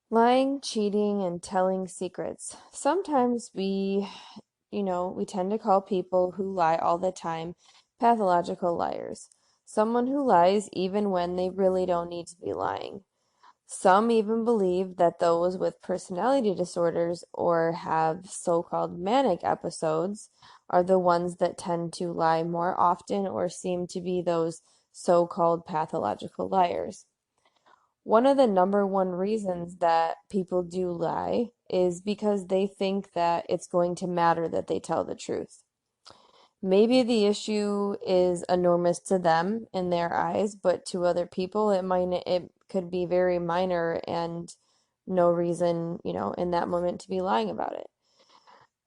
Lying, cheating, and telling secrets. Sometimes we tend to call people who lie all the time pathological liars. Someone who lies even when they really don't need to be lying. Some even believe that those with personality disorders or have so-called manic episodes are the ones that tend to lie more often or seem to be those so-called pathological liars. One of the number one reasons that people do lie is because they think that it's going to matter that they tell the truth. Maybe the issue is enormous to them in their eyes, but to other people it could be very minor and no reason, in that moment to be lying about it.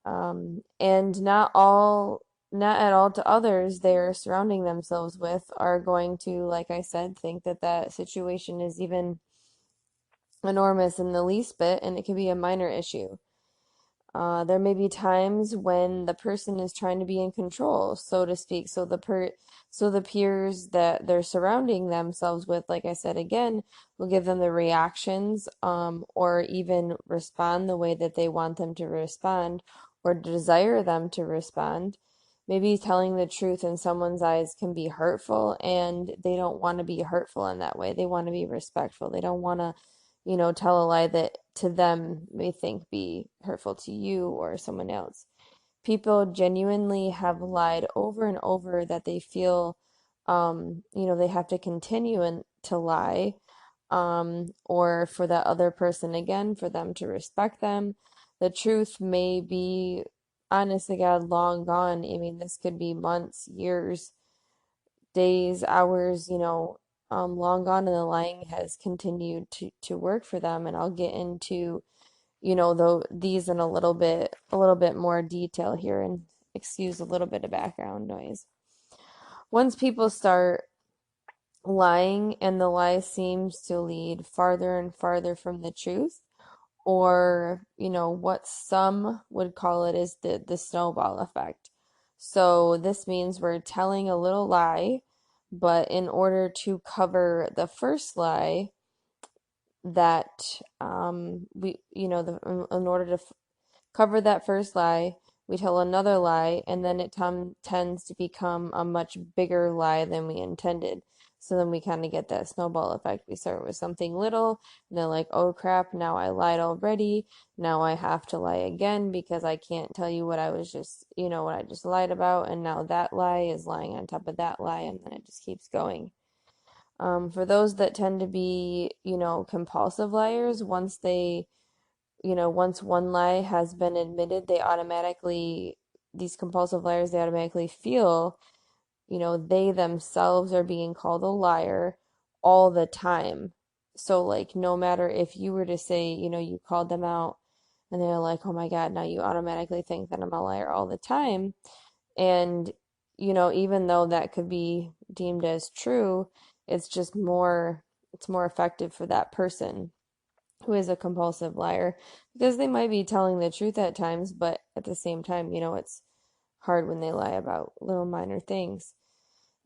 And not at all to others they're surrounding themselves with are going to, like I said, think that that situation is even enormous in the least bit, and it can be a minor issue. There may be times when the person is trying to be in control, so to speak, so the peers that they're surrounding themselves with, like I said again, will give them the reactions, or even respond the way that they want them to respond or desire them to respond. Maybe telling the truth in someone's eyes can be hurtful, and they don't want to be hurtful in that way. They want to be respectful. They don't want to tell a lie that to them may think be hurtful to you or someone else. People genuinely have lied over and over that they feel, they have to continue to lie, or for that other person again, for them to respect them. The truth may be, honest to God, long gone. I mean, this could be months, years, days, hours, long gone, and the lying has continued to work for them. And I'll get into, these in a little bit more detail here, and excuse a little bit of background noise. Once people start lying and the lie seems to lead farther and farther from the truth, or what some would call it is the snowball effect. So this means we're telling a little lie, but in order to cover the first lie that we in order to cover that first lie, we tell another lie, and then it tends to become a much bigger lie than we intended. So then we kind of get that snowball effect. We start with something little, and they're like, oh crap, now I lied already. Now I have to lie again because I can't tell you what I was just, what I just lied about. And now that lie is lying on top of that lie, and then it just keeps going. For those that tend to be, compulsive liars, once one lie has been admitted, these compulsive liars, they automatically feel, they themselves are being called a liar all the time. So, like, no matter if you were to say, you called them out and they're like, oh my God, now you automatically think that I'm a liar all the time. And, even though that could be deemed as true, it's more effective for that person who is a compulsive liar because they might be telling the truth at times, but at the same time, it's hard when they lie about little minor things.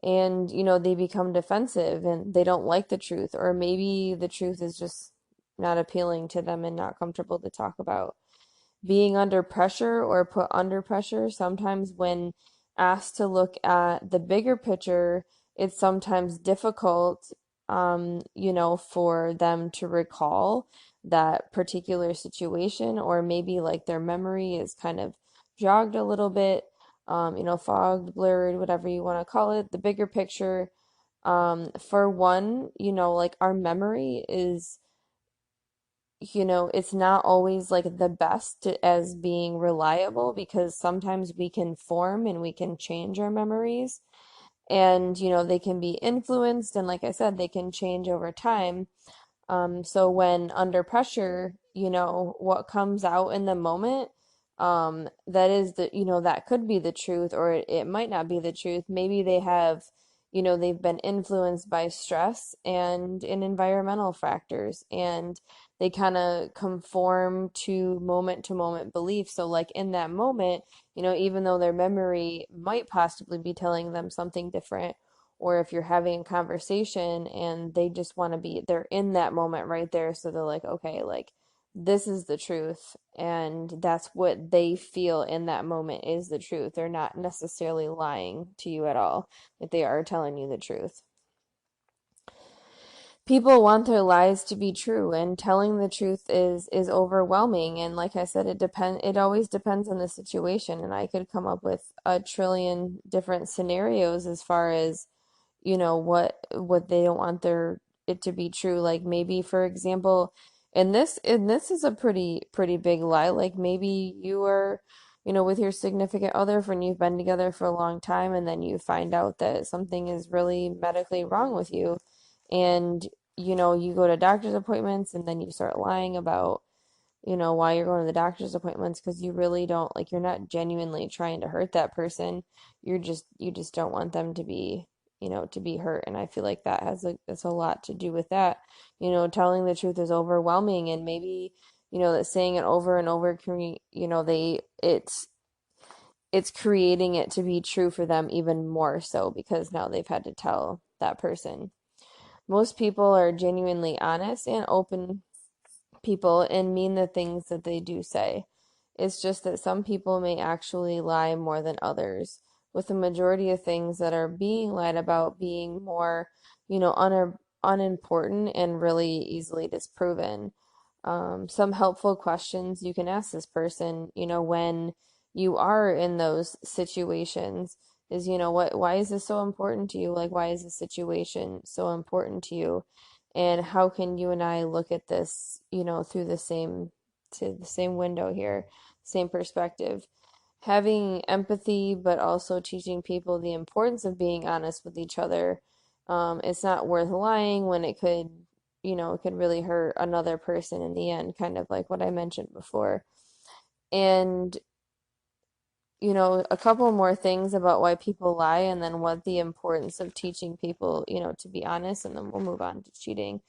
And, they become defensive and they don't like the truth, or maybe the truth is just not appealing to them and not comfortable to talk about. Being under pressure or put under pressure, sometimes when asked to look at the bigger picture, it's sometimes difficult, for them to recall that particular situation, or maybe like their memory is kind of jogged a little bit, fogged, blurred, whatever you want to call it. The bigger picture, for one, like our memory is, it's not always like the best as being reliable because sometimes we can form and we can change our memories, and they can be influenced, and like I said, they can change over time. So when under pressure, what comes out in the moment, that is that could be the truth, or it might not be the truth. Maybe they've been influenced by stress and in environmental factors, and they kind of conform to moment beliefs. So like in that moment, even though their memory might possibly be telling them something different, or if you're having a conversation and they just want to be, they're in that moment right there. So they're like, okay, like this is the truth, and that's what they feel in that moment is the truth. They're not necessarily lying to you at all, that they are telling you the truth. People want their lies to be true, and telling the truth is overwhelming. And like I said, it always depends on the situation, and I could come up with a trillion different scenarios as far as what they don't want their it to be true. Like maybe, for example, and this is a pretty big lie. Like maybe you are, with your significant other, when you've been together for a long time, and then you find out that something is really medically wrong with you, and you go to doctor's appointments, and then you start lying about why you're going to the doctor's appointments, because you really don't, like, you're not genuinely trying to hurt that person. You just don't want them to be hurt. And I feel like it's a lot to do with that. Telling the truth is overwhelming, and maybe, that saying it over and over it's creating it to be true for them even more so, because now they've had to tell that person. Most people are genuinely honest and open people and mean the things that they do say. It's just that some people may actually lie more than others, with the majority of things that are being lied about being more, unimportant and really easily disproven. Some helpful questions you can ask this person, when you are in those situations is, why is this so important to you? Like, why is this situation so important to you? And how can you and I look at this, through the same window here, same perspective? Having empathy, but also teaching people the importance of being honest with each other. It's not worth lying when it could really hurt another person in the end, kind of like what I mentioned before. And, a couple more things about why people lie, and then what the importance of teaching people, to be honest, and then we'll move on to cheating.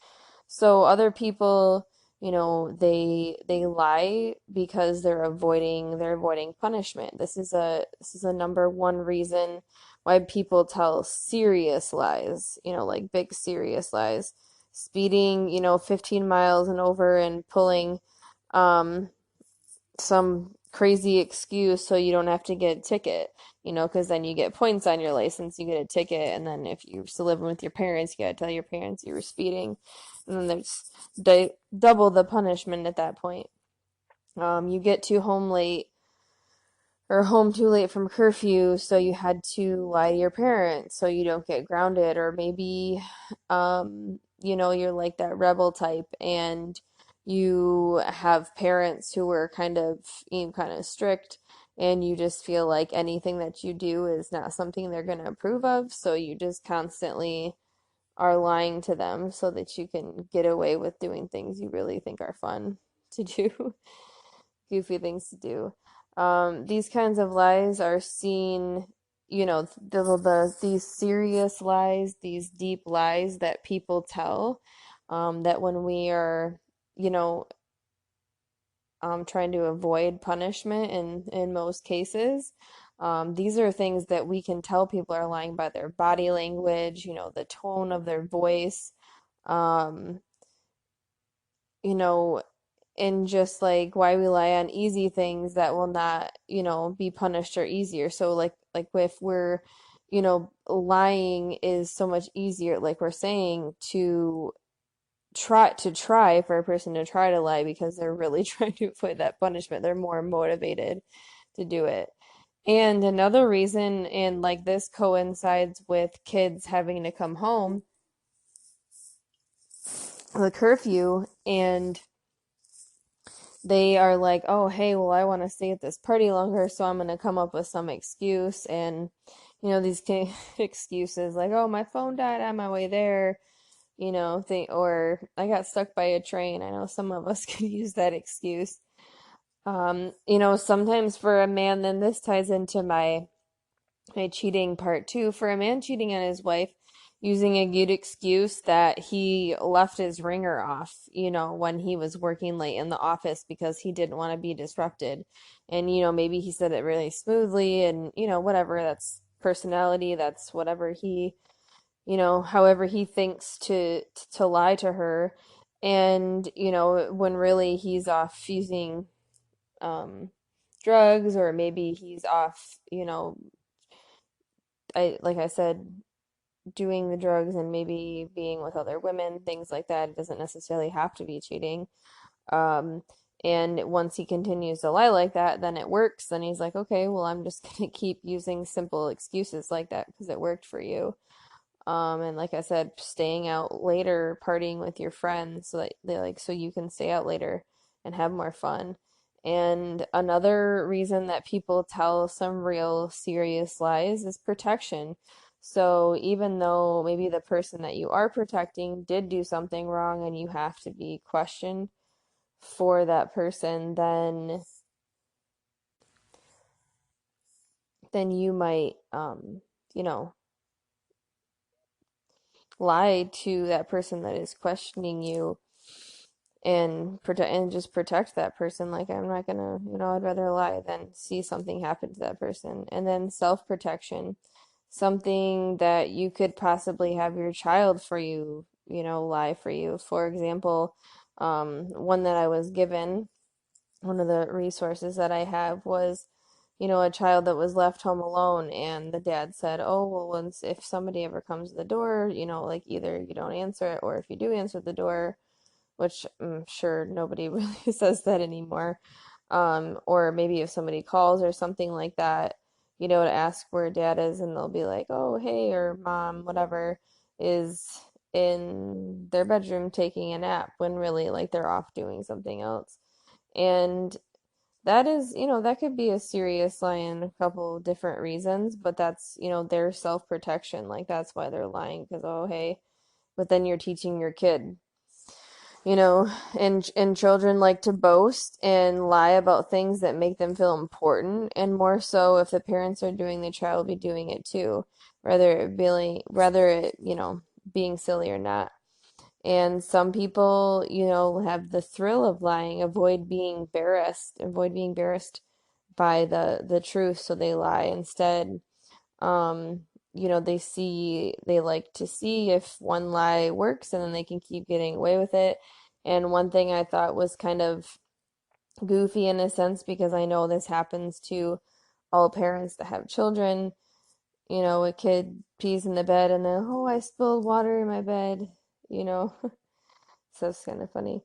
So other people, they lie because they're avoiding punishment. This is a number one reason why people tell serious lies, like big serious lies. Speeding, 15 miles and over, and pulling um some crazy excuse so you don't have to get a ticket, because then you get points on your license, you get a ticket, and then if you're still living with your parents, you gotta tell your parents you were speeding, and then there's double the punishment at that point. You get to home late or home too late from curfew, so you had to lie to your parents so you don't get grounded. Or maybe, you're like that rebel type, and you have parents who are kind of strict, and you just feel like anything that you do is not something they're going to approve of, so you just constantly are lying to them so that you can get away with doing things you really think are fun to do. Goofy things to do. These kinds of lies are seen, these serious lies, these deep lies that people tell, that when we are, you know, trying to avoid punishment in most cases, these are things that we can tell people are lying by their body language, the tone of their voice, um, you know, and just like why we rely on easy things that will not, be punished or easier. So like if we're, lying is so much easier, like we're saying, to try for a person to try to lie because they're really trying to avoid that punishment. They're more motivated to do it. And another reason, and like this coincides with kids having to come home, the curfew, and they are like, oh, hey, well, I want to stay at this party longer, so I'm going to come up with some excuse. And, these excuses like, oh, my phone died on my way there, or I got stuck by a train. I know some of us could use that excuse. Sometimes for a man, then this ties into my cheating part too. For a man cheating on his wife, using a good excuse that he left his ringer off, when he was working late in the office because he didn't want to be disrupted. And, maybe he said it really smoothly, and, whatever, that's personality, that's whatever however he thinks to lie to her. And, you know, when really he's off using um, drugs, or maybe he's off, you know, like I said, doing the drugs and maybe being with other women, things like that. It doesn't necessarily have to be cheating. Um, and once he continues to lie like that, then it works. Then he's like, okay, well, I'm just gonna keep using simple excuses like that because it worked for you. And like I said, staying out later, partying with your friends so that they like so you can stay out later and have more fun. And another reason that people tell some real serious lies is protection. So even though maybe the person that you are protecting did do something wrong and you have to be questioned for that person, then you might you know, lie to that person that is questioning you and just protect that person. Like, I'm not gonna, you know, I'd rather lie than see something happen to that person. And then self-protection, something that you could possibly have your child for you, you know, lie for you. For example, one that I was given, one of the resources that I have was, you know, a child that was left home alone, and the dad said, "Oh, well, once if somebody ever comes to the door, you know, like either you don't answer it, or if you do answer the door," which I'm sure nobody really says that anymore. Or maybe if somebody calls or something like that, you know, to ask where dad is, and they'll be like, "Oh, hey," or "Mom," whatever, is in their bedroom taking a nap when really like they're off doing something else. And that is, you know, that could be a serious lie in a couple different reasons, but that's, you know, their self-protection. Like that's why they're lying because, oh, hey, but then you're teaching your kid, you know, and children like to boast and lie about things that make them feel important, and more so if the parents are doing, the child will be doing it too, whether it, you know, being silly or not. And some people, you know, have the thrill of lying, avoid being embarrassed by the truth, so they lie instead. Um, you know, they like to see if one lie works and then they can keep getting away with it. And one thing I thought was kind of goofy in a sense, because I know this happens to all parents that have children. You know, a kid pees in the bed and then, oh, I spilled water in my bed, you know. So it's kind of funny.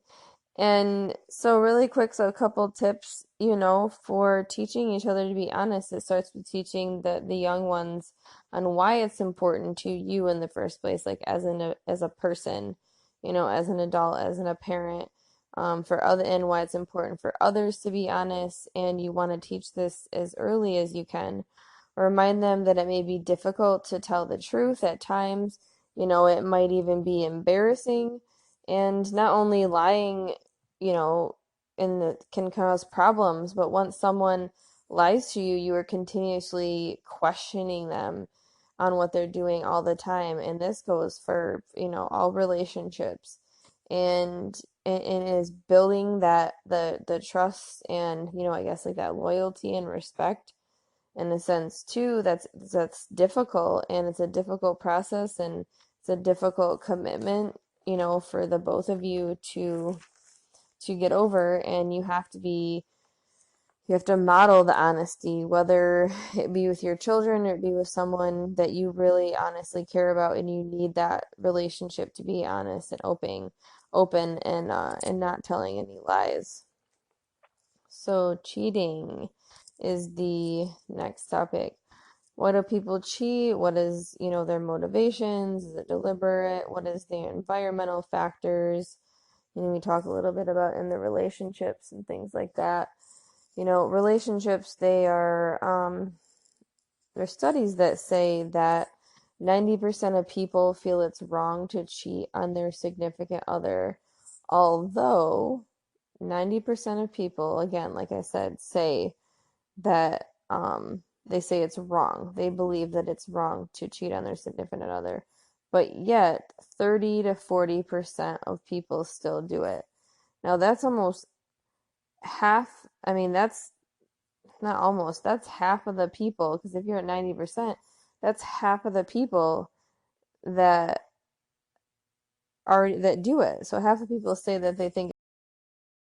And so, really quick, so a couple tips, you know, for teaching each other to be honest. It starts with teaching the young ones on why it's important to you in the first place, like as a person, you know, as an adult, as a parent, for other, and why it's important for others to be honest. And you want to teach this as early as you can. Remind them that it may be difficult to tell the truth at times. You know, it might even be embarrassing. And not only lying, you know, and it can cause problems, but once someone lies to you, you are continuously questioning them on what they're doing all the time. And this goes for, you know, all relationships. And it is building that the trust and, you know, I guess like that loyalty and respect in a sense too. That's difficult, and it's a difficult process, and it's a difficult commitment, you know, for the both of you to get over. And you have to model the honesty, whether it be with your children or it be with someone that you really honestly care about, and you need that relationship to be honest and open and not telling any lies. So cheating is the next topic. Why do people cheat? What is, you know, their motivations? Is it deliberate? What is the environmental factors? You know, we talk a little bit about in the relationships and things like that. You know, relationships, there's studies that say that 90% of people feel it's wrong to cheat on their significant other, although 90% of people, again, like I said, say that they say it's wrong. They believe that it's wrong to cheat on their significant other. But yet, 30 to 40% of people still do it. Now, that's almost half. I mean, that's not almost, that's half of the people. Because if you're at 90%, that's half of the people that already that do it. So half the people say that they think